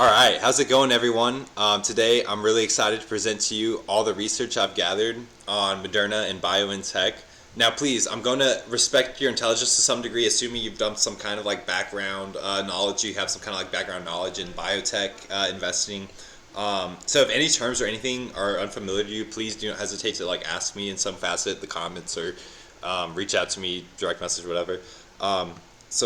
All right, how's it going, everyone? Today, I'm really excited to present to you all the research I've gathered on Moderna and BioNTech. Now, please, I'm going to respect your intelligence to some degree, assuming you've done some kind of like background knowledge. You have some kind of like background knowledge in biotech investing. So, if any terms or anything are unfamiliar to you, please do not hesitate to like ask me in some facet, the comments, or reach out to me, direct message, whatever. Let's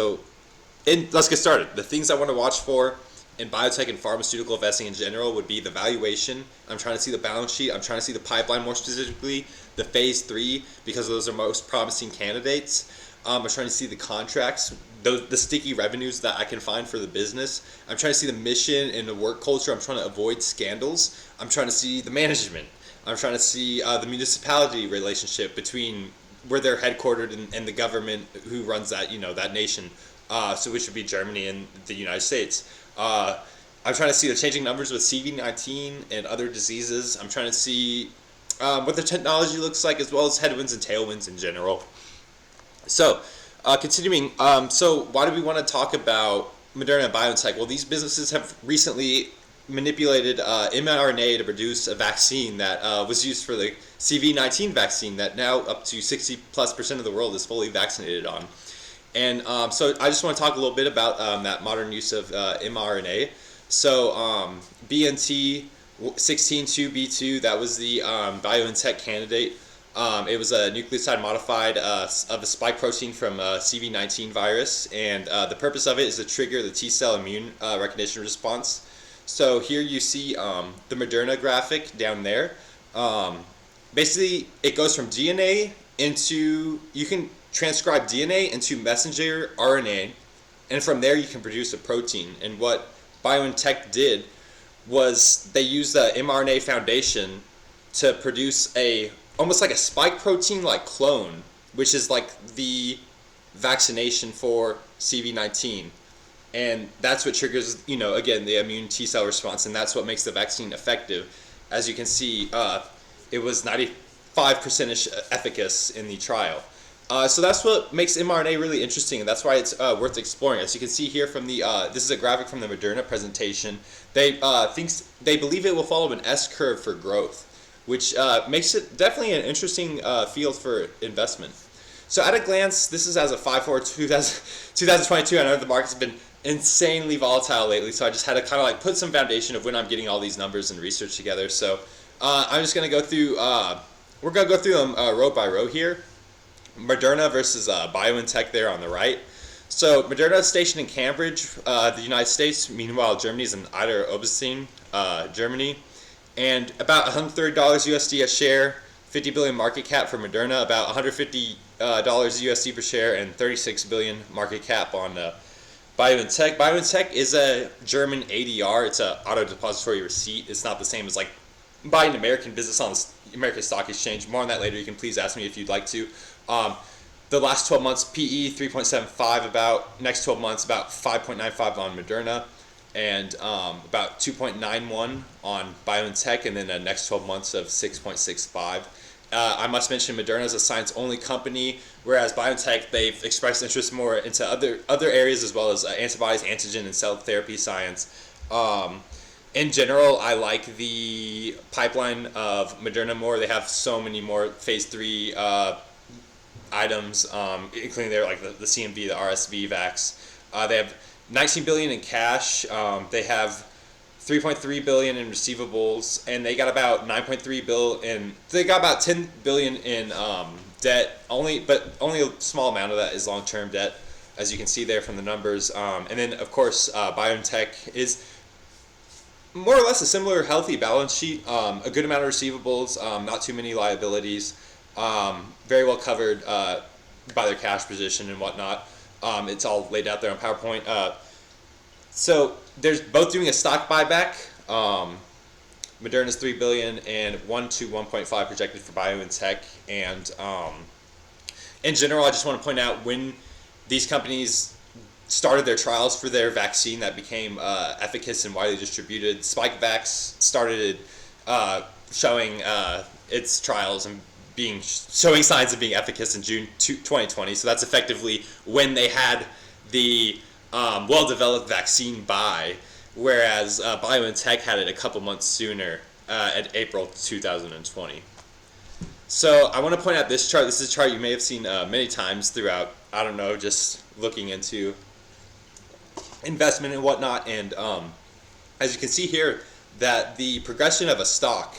get started. The things I want to watch for in biotech and pharmaceutical investing in general would be the valuation. I'm trying to see the balance sheet. I'm trying to see the pipeline, more specifically the phase 3, because those are most promising candidates. I'm trying to see the contracts, the sticky revenues that I can find for the business. I'm trying to see the mission and the work culture. I'm trying to avoid scandals. I'm trying to see the management. I'm trying to see the municipality relationship between where they're headquartered and the government who runs that, that nation. So which would be Germany and the United States. I'm trying to see the changing numbers with CV-19 and other diseases. I'm trying to see what the technology looks like, as well as headwinds and tailwinds in general. So, continuing, so why do we want to talk about Moderna and BioNTech? Well, these businesses have recently manipulated mRNA to produce a vaccine that was used for the CV-19 vaccine that now up to 60+% of the world is fully vaccinated on. And so I just want to talk a little bit about that modern use of mRNA. So BNT162b2, that was the BioNTech candidate. It was a nucleoside modified of a spike protein from CV-19 virus, and the purpose of it is to trigger the T-cell immune recognition response. So here you see the Moderna graphic down there. Basically, it goes from DNA into, you can transcribe DNA into messenger RNA, and from there you can produce a protein. And what BioNTech did was they used the mRNA foundation to produce almost like a spike protein like clone, which is like the vaccination for CV-19. And that's what triggers, again, the immune T-cell response, and that's what makes the vaccine effective. As you can see, it was 95%-ish efficacy in the trial. So that's what makes mRNA really interesting, and that's why it's worth exploring. As you can see here from the this is a graphic from the Moderna presentation. They believe it will follow an S curve for growth, which makes it definitely an interesting field for investment. So at a glance, this is as of 5/4/2022. I know the market's been insanely volatile lately, so I just had to kind of like put some foundation of when I'm getting all these numbers and research together. So I'm just going to go through. We're going to go through them row by row here. Moderna versus BioNTech there on the right. So Moderna is stationed in Cambridge, the United States. Meanwhile, Germany is in Oberstein, Germany. And about $130 USD a share, 50 billion market cap for Moderna, about $150 USD per share, and 36 billion market cap on BioNTech. BioNTech is a German ADR. It's an auto depository receipt. It's not the same as like buying an American business on the American Stock Exchange. More on that later. You can please ask me if you'd like to. The last 12 months PE 3.75, about next 12 months about 5.95 on Moderna, and about 2.91 on BioNTech, and then the next 12 months of 6.65. I must mention Moderna is a science-only company, whereas BioNTech, they've expressed interest more into other areas, as well as antibodies, antigen, and cell therapy science. In general, I like the pipeline of Moderna more. They have so many more phase 3 items, including their like the CMV, the RSV vax. They have 19 billion in cash. They have 3.3 billion in receivables, and they got about 9.3 billion. They got about 10 billion in debt. But only a small amount of that is long-term debt, as you can see there from the numbers. And then of course, BioNTech is more or less a similar healthy balance sheet. A good amount of receivables, not too many liabilities. Very well covered by their cash position and whatnot. It's all laid out there on PowerPoint. So there's both doing a stock buyback. Moderna's 3 billion and 1 to 1.5 projected for BioNTech. And in general, I just want to point out when these companies started their trials for their vaccine that became efficacious and widely distributed. Spikevax started showing its trials and showing signs of being efficacious in June 2020. So that's effectively when they had the well-developed vaccine buy. whereas BioNTech had it a couple months sooner in April 2020. So I want to point out this chart. This is a chart you may have seen many times throughout, I don't know, just looking into investment and whatnot. And as you can see here, that the progression of a stock,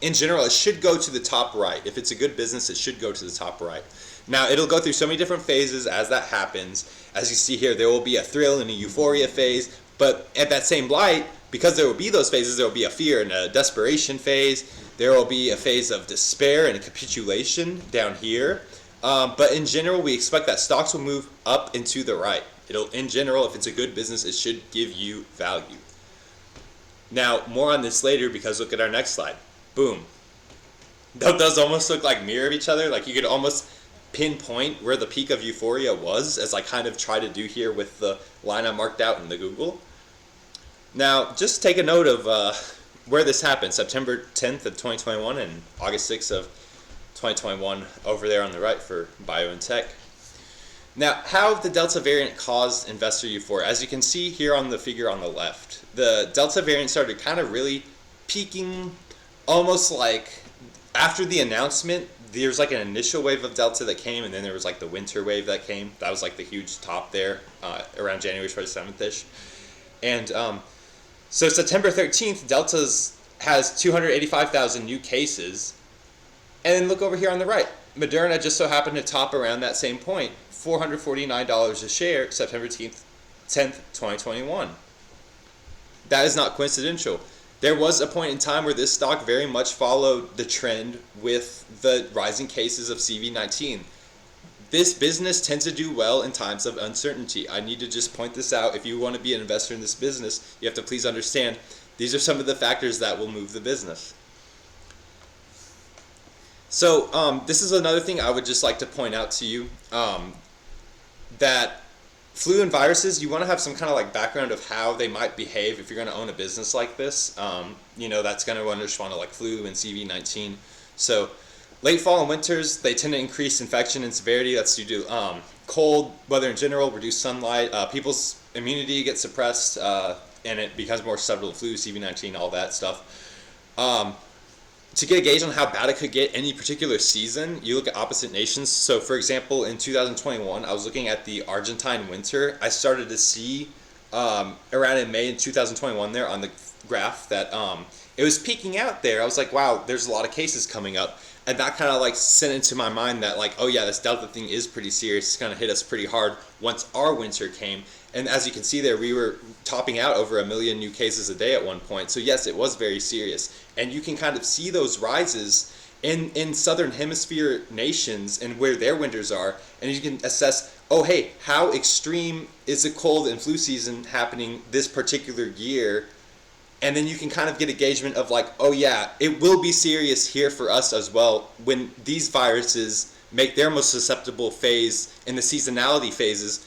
in general, it should go to the top right. If it's a good business, it should go to the top right. Now, it'll go through so many different phases as that happens. As you see here, there will be a thrill and a euphoria phase, but at that same light, because there will be those phases, there will be a fear and a desperation phase. There will be a phase of despair and a capitulation down here. But in general, we expect that stocks will move up and to the right. In general, if it's a good business, it should give you value. Now, more on this later, because look at our next slide. Boom. Those almost look like mirror of each other. Like you could almost pinpoint where the peak of euphoria was, as I kind of try to do here with the line I marked out in the Google. Now, just take a note of where this happened, September 10th of 2021 and August 6th of 2021 over there on the right for BioNTech. Now, how the Delta variant caused investor euphoria. As you can see here on the figure on the left, the Delta variant started kind of really peaking almost like after the announcement. There's like an initial wave of Delta that came, and then there was like the winter wave that came. That was like the huge top there around January 27th-ish. And so September 13th, Delta has 285,000 new cases. And then look over here on the right. Moderna just so happened to top around that same point, $449 a share, September 10th, 2021. That is not coincidental. There was a point in time where this stock very much followed the trend with the rising cases of CV-19. This business tends to do well in times of uncertainty. I need to just point this out. If you want to be an investor in this business, you have to please understand these are some of the factors that will move the business. So this is another thing I would just like to point out to you, that flu and viruses, you want to have some kind of like background of how they might behave if you're going to own a business like this. You know, that's going to respond to like flu and CV-19. So late fall and winters, they tend to increase infection and severity. That's due to cold weather in general, reduced sunlight. People's immunity gets suppressed, and it becomes more susceptible to flu, CV-19, all that stuff. To get a gauge on how bad it could get any particular season, you look at opposite nations. So, for example, in 2021, I was looking at the Argentine Winter. I started to see around in May in 2021 there on the graph that it was peaking out there. I was like, wow, there's a lot of cases coming up. And that kind of like sent into my mind that like, oh yeah, this Delta thing is pretty serious. It's going to hit us pretty hard once our winter came. And as you can see there, we were topping out over 1 million new cases a day at one point. So yes, it was very serious. And you can kind of see those rises in southern hemisphere nations and where their winters are. And you can assess, oh hey, how extreme is the cold and flu season happening this particular year? And then you can kind of get engagement of like, oh yeah, it will be serious here for us as well when these viruses make their most susceptible phase in the seasonality phases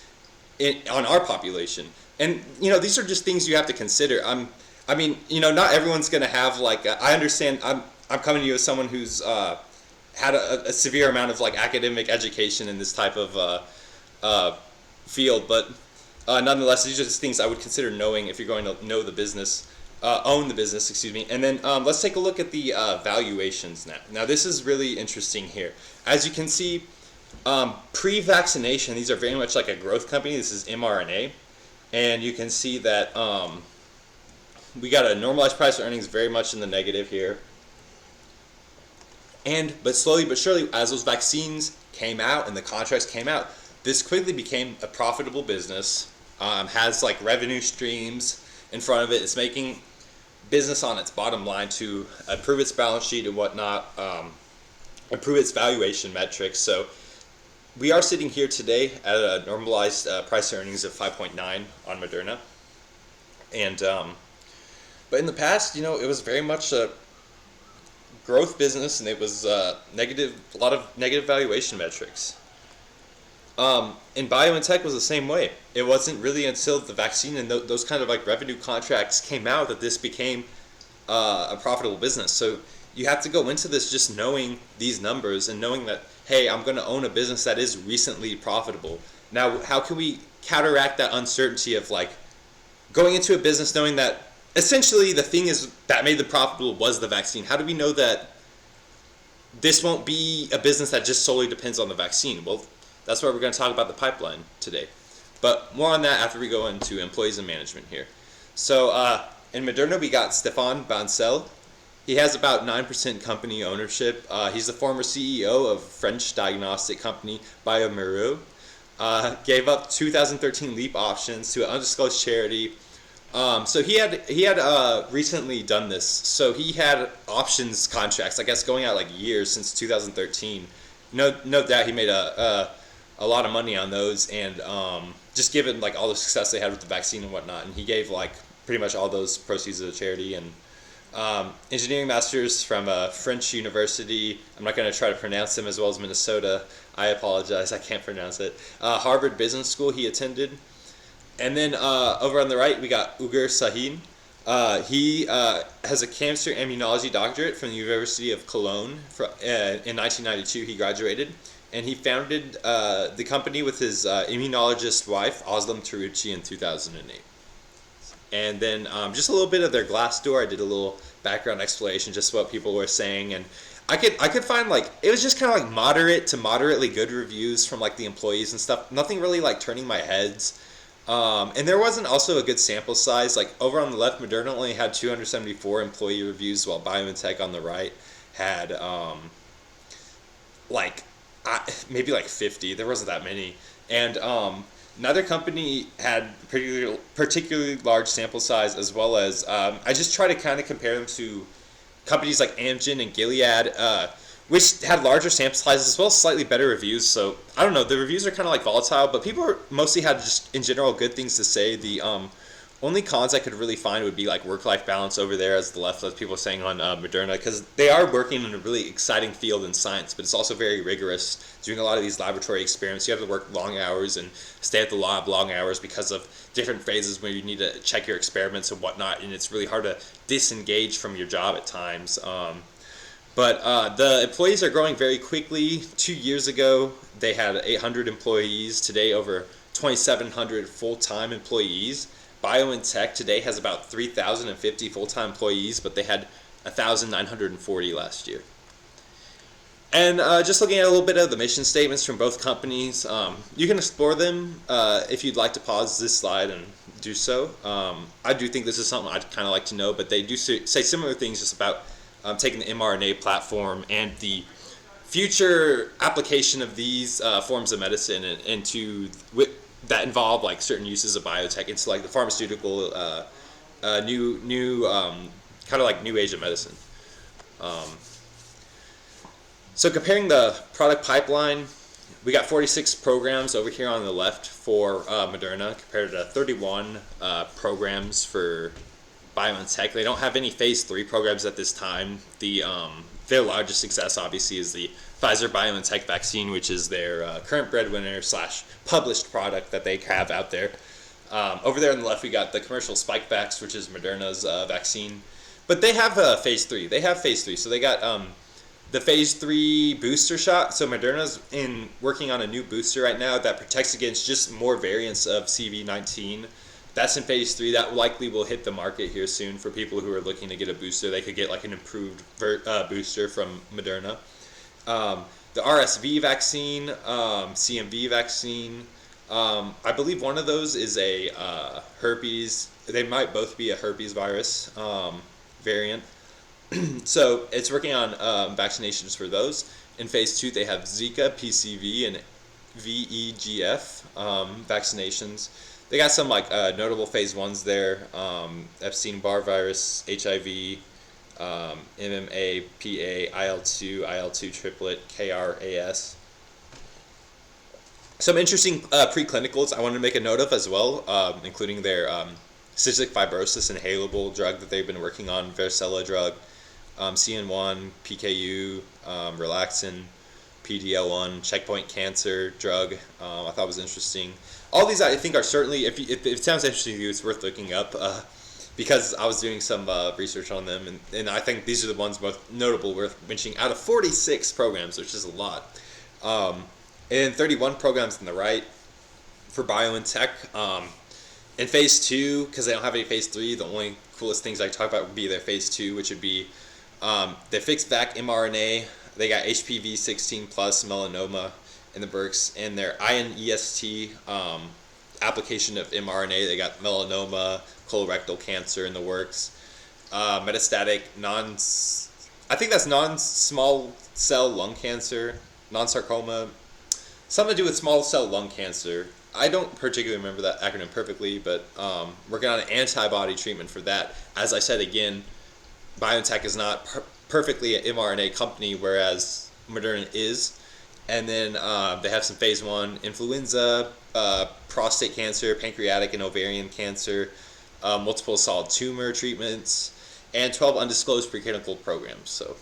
on our population. And, you know, these are just things you have to consider. I mean, you know, not everyone's going to have like, I understand, I'm coming to you as someone who's had a severe amount of like academic education in this type of field, but nonetheless, these are just things I would consider knowing if you're going to know the business. Own the business, excuse me. And then let's take a look at the valuations now. Now this is really interesting here. As you can see, pre-vaccination, these are very much like a growth company. This is mRNA. And you can see that we got a normalized price earnings very much in the negative here. But slowly but surely, as those vaccines came out and the contracts came out, this quickly became a profitable business, has like revenue streams in front of it. It's making business on its bottom line to improve its balance sheet and whatnot, improve its valuation metrics. So we are sitting here today at a normalized price earnings of 5.9 on Moderna. And but in the past, you know, it was very much a growth business, and it was a lot of negative valuation metrics. And BioNTech was the same way. It wasn't really until the vaccine and those kind of like revenue contracts came out that this became a profitable business. So you have to go into this just knowing these numbers and knowing that, hey, I'm going to own a business that is recently profitable. Now, how can we counteract that uncertainty of like going into a business knowing that essentially the thing is that made them profitable was the vaccine. How do we know that this won't be a business that just solely depends on the vaccine? Well, that's why we're going to talk about the pipeline today. But more on that after we go into employees and management here. So in Moderna, we got Stéphane Bancel. He has about 9% company ownership. He's the former CEO of French diagnostic company bioMérieux. Gave up 2013 LEAP options to an undisclosed charity. So he had recently done this. So he had options contracts, I guess, going out like years since 2013. No doubt he made a lot of money on those, and just given like all the success they had with the vaccine and whatnot, and he gave like pretty much all those proceeds to the charity. And engineering masters from a French university. I'm not going to try to pronounce them as well as Minnesota. I apologize, I can't pronounce it. Harvard Business School he attended. And then over on the right, we got Ugur Sahin. He has a cancer immunology doctorate from the University of Cologne. In 1992, he graduated. And he founded the company with his immunologist wife, Özlem Türeci, in 2008. And then just a little bit of their Glassdoor. I did a little background explanation, just what people were saying. And I could find, like, it was just kind of like moderate to moderately good reviews from like the employees and stuff. Nothing really like turning my heads. And there wasn't also a good sample size. Like over on the left, Moderna only had 274 employee reviews, while BioNTech on the right had maybe like 50. There wasn't that many. And neither company had particularly large sample size, as well as I just try to kind of compare them to companies like Amgen and Gilead, which had larger sample sizes as well as slightly better reviews. So I don't know, the reviews are kind of like volatile, but people mostly had just in general good things to say. The only cons I could really find would be like work-life balance over there, as the left, as people are saying on Moderna, because they are working in a really exciting field in science, but it's also very rigorous. Doing a lot of these laboratory experiments, you have to work long hours and stay at the lab long hours because of different phases where you need to check your experiments and whatnot, and it's really hard to disengage from your job at times. But the employees are growing very quickly. 2 years ago, they had 800 employees. Today, over 2,700 full-time employees. BioNTech today has about 3,050 full-time employees, but they had 1,940 last year. And just looking at a little bit of the mission statements from both companies, you can explore them if you'd like to pause this slide and do so. I do think this is something I'd kind of like to know, but they do say similar things just about taking the mRNA platform and the future application of these forms of medicine into that involve like certain uses of biotech into like the pharmaceutical new kind of like new age of medicine. So comparing the product pipeline, we got 46 programs over here on the left for Moderna compared to 31 programs for BioNTech. They don't have any phase 3 programs at this time. Their largest success obviously is the Pfizer BioNTech vaccine, which is their current breadwinner / published product that they have out there. Over there on the left, we got the commercial Spikevax, which is Moderna's vaccine. But they have phase 3. They have phase 3. So they got the phase 3 booster shot. So Moderna's working on a new booster right now that protects against just more variants of CV19. That's in phase 3. That likely will hit the market here soon for people who are looking to get a booster. They could get like an improved booster from Moderna. The RSV vaccine, CMV vaccine, I believe one of those is a herpes. They might both be a herpes virus variant. So it's working on vaccinations for those. In phase 2, they have Zika, PCV, and VEGF vaccinations. They got some like notable phase 1s there: Epstein-Barr virus, HIV, MMA, PA, IL-2 triplet, KRAS. Some interesting preclinicals I wanted to make a note of as well, including their cystic fibrosis inhalable drug that they've been working on, varicella drug, CN1, PKU, relaxin, PD-L1, checkpoint cancer drug. I thought was interesting. All these I think are certainly, if it sounds interesting to you, it's worth looking up because I was doing some research on them, and I think these are the ones most notable worth mentioning out of 46 programs, which is a lot. And 31 programs on the right for BioNTech. In phase 2, because they don't have any phase 3, the only coolest things I talk about would be their phase 2, which would be their fixed vac mRNA. They got HPV 16 plus melanoma in the works, and their INEST application of mRNA. They got melanoma, colorectal cancer in the works, metastatic I think that's non-small cell lung cancer, non-sarcoma, something to do with small cell lung cancer. I don't particularly remember that acronym perfectly, but working on an antibody treatment for that. As I said again, BioNTech is not perfectly an mRNA company, whereas Moderna is. And then they have some phase 1 influenza, prostate cancer, pancreatic and ovarian cancer, multiple solid tumor treatments, and 12 undisclosed preclinical programs. So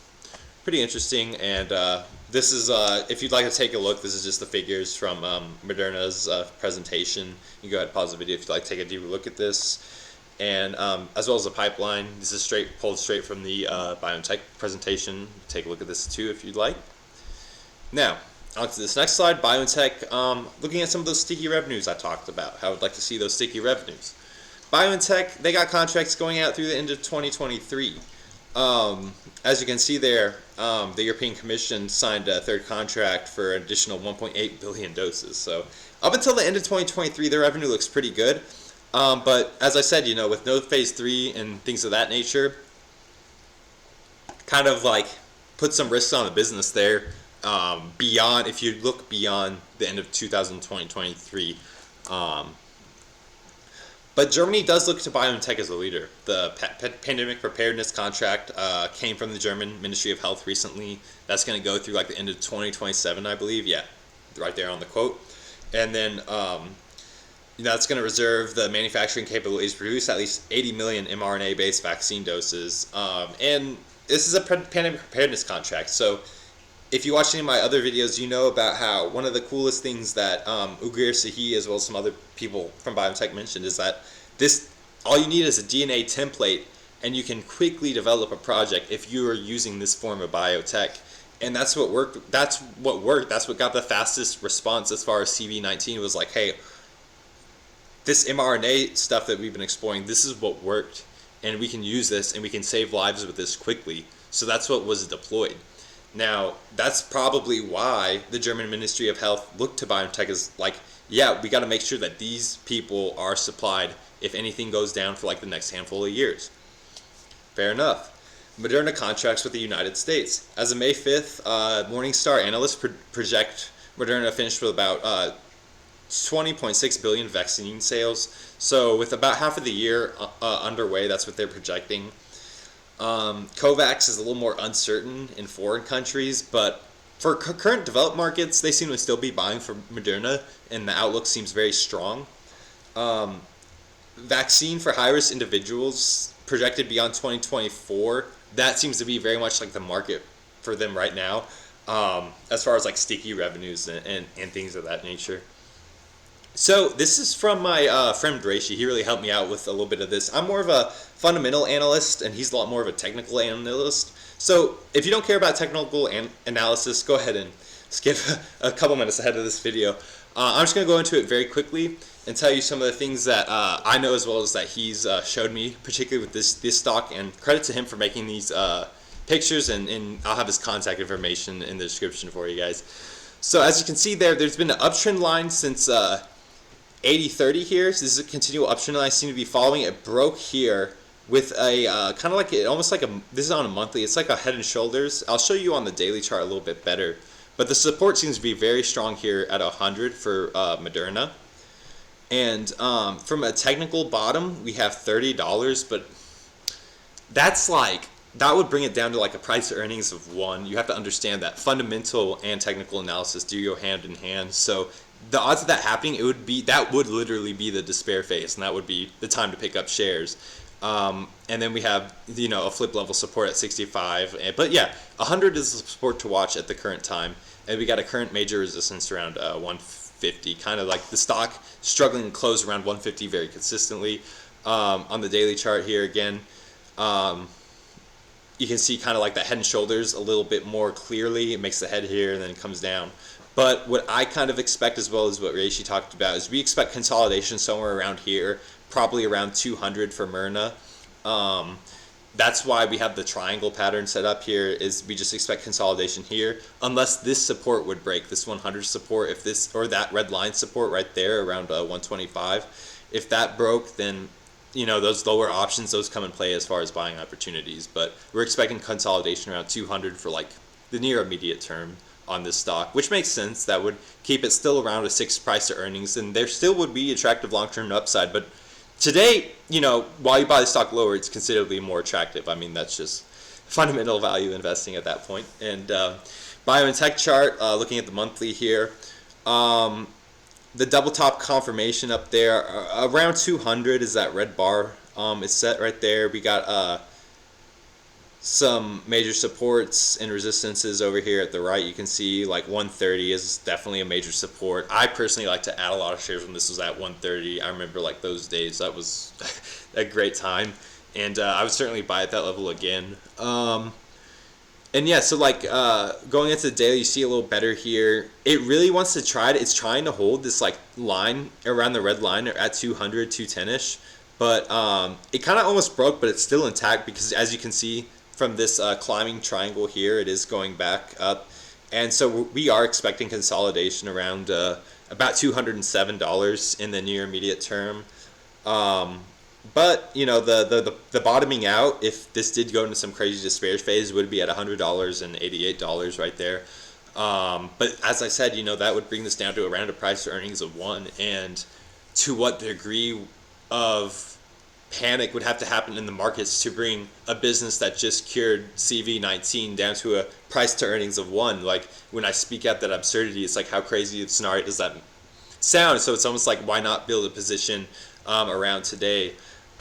pretty interesting. And this is, if you'd like to take a look, this is just the figures from Moderna's presentation. You can go ahead and pause the video if you'd like to take a deeper look at this. And as well as the pipeline, this is pulled straight from the BioNTech presentation. Take a look at this too if you'd like. Now, on to this next slide, BioNTech, looking at some of those sticky revenues I talked about, how I would like to see those sticky revenues. BioNTech, they got contracts going out through the end of 2023. As you can see there, the European Commission signed a third contract for an additional 1.8 billion doses. So up until the end of 2023, their revenue looks pretty good. But as I said, you know, with no phase 3 and things of that nature, kind of like put some risks on the business there. Beyond, if you look beyond the end of 2023. But Germany does look to BioNTech as a leader. The pandemic preparedness contract came from the German Ministry of Health recently. That's going to go through like the end of 2027, I believe. Yeah, right there on the quote. And then that's going to reserve the manufacturing capabilities to produce at least 80 million mRNA-based vaccine doses. And this is a pandemic preparedness contract. So if you watch any of my other videos, you know about how one of the coolest things that Ugur Sahi, as well as some other people from BioNTech mentioned, is that all you need is a DNA template, and you can quickly develop a project if you are using this form of biotech. And that's what worked. That's what got the fastest response as far as CV19 was like, hey, this mRNA stuff that we've been exploring, this is what worked, and we can use this, and we can save lives with this quickly. So that's what was deployed. Now, that's probably why the German Ministry of Health looked to BioNTech as like, yeah, we got to make sure that these people are supplied if anything goes down for like the next handful of years. Fair enough. Moderna contracts with the United States. As of May 5th, Morningstar analysts project Moderna finished with about 20.6 billion vaccine sales. So with about half of the year underway, that's what they're projecting. COVAX is a little more uncertain in foreign countries, but for current developed markets, they seem to still be buying for Moderna, and the outlook seems very strong. Vaccine for high-risk individuals projected beyond 2024, that seems to be very much like the market for them right now, as far as like sticky revenues and things of that nature. So this is from my friend Reishi. He really helped me out with a little bit of this. I'm more of a fundamental analyst, and he's a lot more of a technical analyst. So if you don't care about technical analysis, go ahead and skip a couple minutes ahead of this video. I'm just going to go into it very quickly and tell you some of the things that I know, as well as that he's showed me, particularly with this stock. And credit to him for making these pictures, and I'll have his contact information in the description for you guys. So as you can see there's been an uptrend line since 80-30 here. So this is a continual uptrend line I seem to be following. It broke here with a kind of like almost like this is on a monthly. It's like a head and shoulders. I'll show you on the daily chart a little bit better. But the support seems to be very strong here at 100 for Moderna. And from a technical bottom, we have $30, but that's like, that would bring it down to like a price to earnings of 1. You have to understand that fundamental and technical analysis do go hand in hand. So the odds of that happening, that would literally be the despair phase, and that would be the time to pick up shares. And then we have, a flip level support at 65. But yeah, 100 is the support to watch at the current time. And we got a current major resistance around 150, kind of like the stock struggling to close around 150 very consistently. On the daily chart here again, you can see kind of like that head and shoulders a little bit more clearly. It makes the head here and then it comes down. But what I kind of expect, as well as what Reishi talked about, is we expect consolidation somewhere around here, probably around 200 for Myrna. That's why we have the triangle pattern set up here, is we just expect consolidation here, unless this support would break, this 100 support, if this, or that red line support right there around 125. If that broke, then, you know, those lower options, those come in play as far as buying opportunities. But we're expecting consolidation around 200 for like the near immediate term on this stock, which makes sense. That would keep it still around a 6 price to earnings, and there still would be attractive long-term upside. But today, you know, while you buy the stock lower, it's considerably more attractive. I mean, that's just fundamental value investing at that point. And BioNTech chart, looking at the monthly here, the double top confirmation up there, around 200 is that red bar. It's set right there. We got some major supports and resistances over here at the right. You can see like 130 is definitely a major support. I personally like to add a lot of shares when this was at 130. I remember like those days. That was a great time, and I would certainly buy at that level again. And yeah, so like going into the daily, you see a little better here. It really wants to try it. It's trying to hold this like line around the red line at 200, 210-ish. But it kind of almost broke, but it's still intact because as you can see from this climbing triangle here, it is going back up. And so we are expecting consolidation around about $207 in the near immediate term. But, you know, the bottoming out, if this did go into some crazy despair phase, would be at $100 and $88 right there. But as I said, you know, that would bring this down to around a price to earnings of 1. And to what degree of panic would have to happen in the markets to bring a business that just cured CV19 down to a price to earnings of 1? Like, when I speak out that absurdity, it's like, how crazy of a scenario does that sound? So it's almost like, why not build a position around today?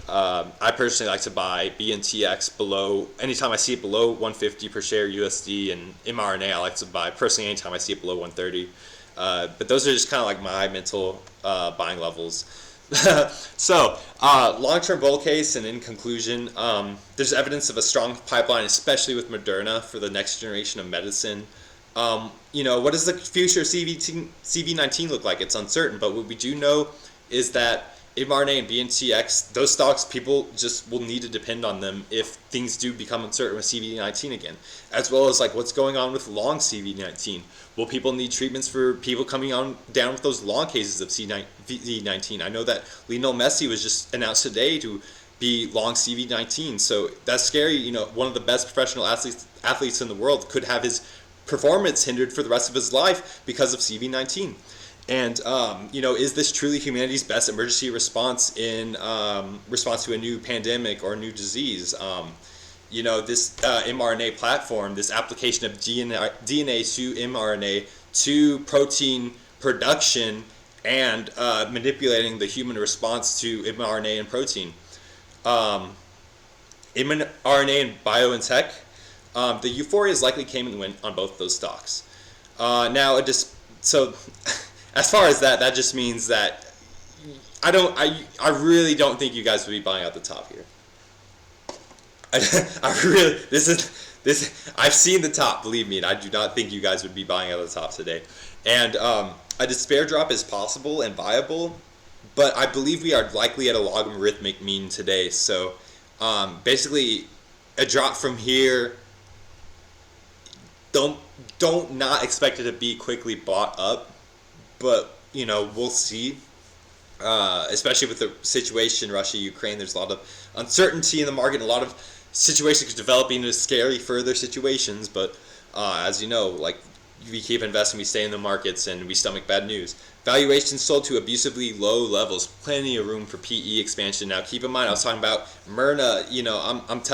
I personally like to buy BNTX below, anytime I see it below 150 per share USD, and mRNA I like to buy personally anytime I see it below 130. But those are just kind of like my mental buying levels. So, long-term bull case, and in conclusion, there's evidence of a strong pipeline, especially with Moderna, for the next generation of medicine. You know, what does the future of CV19 look like? It's uncertain, but what we do know is that mRNA and BNTX, those stocks, people just will need to depend on them if things do become uncertain with CV19 again, as well as like what's going on with long CV19. Will people need treatments for people coming on down with those long cases of CV19? I know that Lionel Messi was just announced today to be long CV19, so that's scary. You know, one of the best professional athletes in the world could have his performance hindered for the rest of his life because of CV19. And, you know, is this truly humanity's best emergency response in response to a new pandemic or a new disease? You know, this mRNA platform, this application of DNA to mRNA to protein production and manipulating the human response to mRNA and protein. mRNA and BioNTech, the Euphoria is likely came and went on both those stocks. Now, so as far as that just means that I really don't think you guys would be buying out the top here. I've seen the top, believe me, and I do not think you guys would be buying out the top today. And a despair drop is possible and viable, but I believe we are likely at a logarithmic mean today. So basically, a drop from here, don't not expect it to be quickly bought up, but you know, we'll see. Especially with the situation Russia Ukraine, there's a lot of uncertainty in the market, and a lot of situations developing into scary further situations. But as you know, like, we keep investing, we stay in the markets, and we stomach bad news. Valuations sold to abusively low levels, plenty of room for PE expansion. Now keep in mind, I was talking about Myrna. You know, I was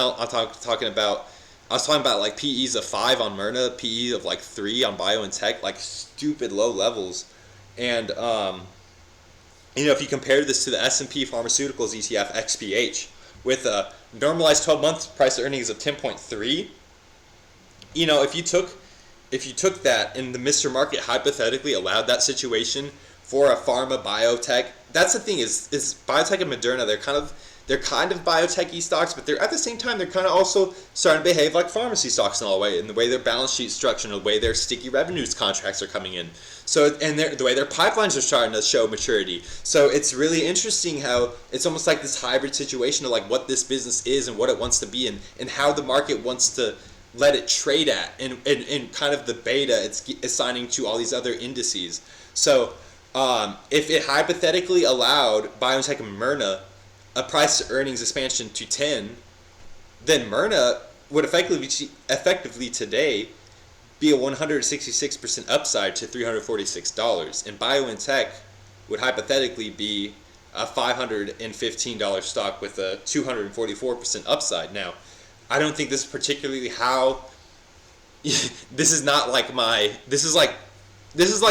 talking about like PEs of 5 on Myrna, PE of like 3 on BioNTech, like stupid low levels. And you know, if you compare this to the S&P Pharmaceuticals ETF XPH with a normalized 12-month price earnings of 10.3, you know, if you took that and the Mr. Market hypothetically allowed that situation for a pharma biotech, that's the thing is Biotech and Moderna, they're kind of they're kind of biotech-y stocks, but they're at the same time they're kind of also starting to behave like pharmacy stocks in all way, in the way their balance sheet structured, and the way their sticky revenues contracts are coming in. So, and the way their pipelines are starting to show maturity. So it's really interesting how it's almost like this hybrid situation of like what this business is and what it wants to be, and how the market wants to let it trade at, and kind of the beta it's assigning to all these other indices. So if it hypothetically allowed BioNTech and Moderna a price to earnings expansion to 10, then Moderna would effectively today be a 166% upside to $346, and BioNTech would hypothetically be a $515 stock with a 244% upside. Now, I don't think this is particularly how. This is not like my. This is like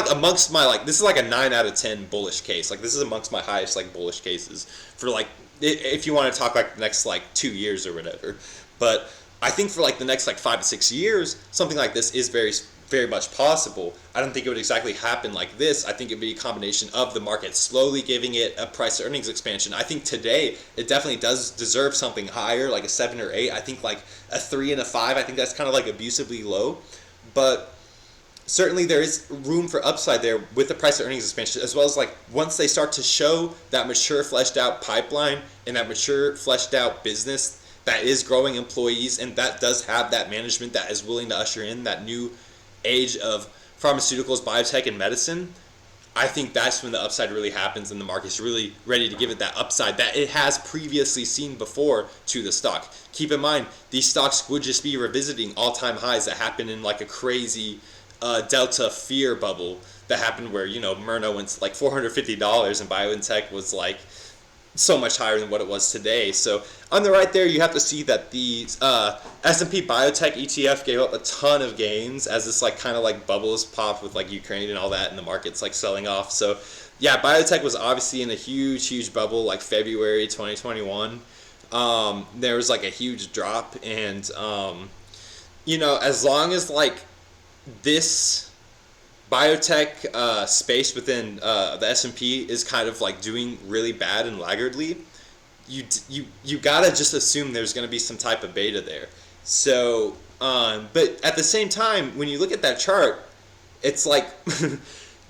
amongst my like. This is like a 9 out of 10 bullish case. Like this is amongst my highest like bullish cases for like if you want to talk like the next like 2 years or whatever. But I think for like the next like 5 to 6 years, something like this is very much possible. I don't think it would exactly happen like this. I think it would be a combination of the market slowly giving it a price to earnings expansion. I think today it definitely does deserve something higher, like a 7 or 8. I think like a 3 and a 5. I think that's kind of like abusively low, but certainly there is room for upside there with the price to earnings expansion, as well as like once they start to show that mature fleshed out pipeline and that mature fleshed out business that is growing employees and that does have that management that is willing to usher in that new age of pharmaceuticals, biotech, and medicine. I think that's when the upside really happens and the market's really ready to give it that upside that it has previously seen before to the stock. Keep in mind, these stocks would just be revisiting all-time highs that happened in like a crazy Delta fear bubble that happened where, you know, Moderna went to like $450 and BioNTech was like so much higher than what it was today. So on the right there, you have to see that the S&P Biotech ETF gave up a ton of gains as this like kind of like bubbles popped with like Ukraine and all that, and the market's like selling off. So yeah, biotech was obviously in a huge bubble like February 2021. There was like a huge drop, and you know, as long as like this biotech space within the S&P is kind of like doing really bad and laggardly, you gotta just assume there's gonna be some type of beta there. So, but at the same time, when you look at that chart, it's like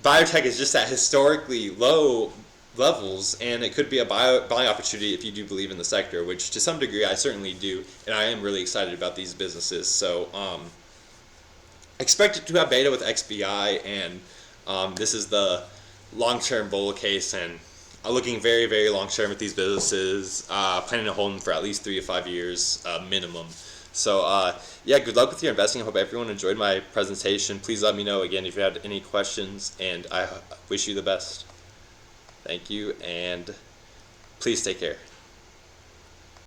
biotech is just at historically low levels, and it could be a buying opportunity if you do believe in the sector, which to some degree I certainly do, and I am really excited about these businesses. So, expect it to have beta with XBI, and this is the long-term bull case, and looking very long-term with these businesses, planning to hold them for at least 3 to 5 years minimum. So yeah, good luck with your investing. I hope everyone enjoyed my presentation. Please let me know again if you had any questions, and I wish you the best. Thank you, and please take care.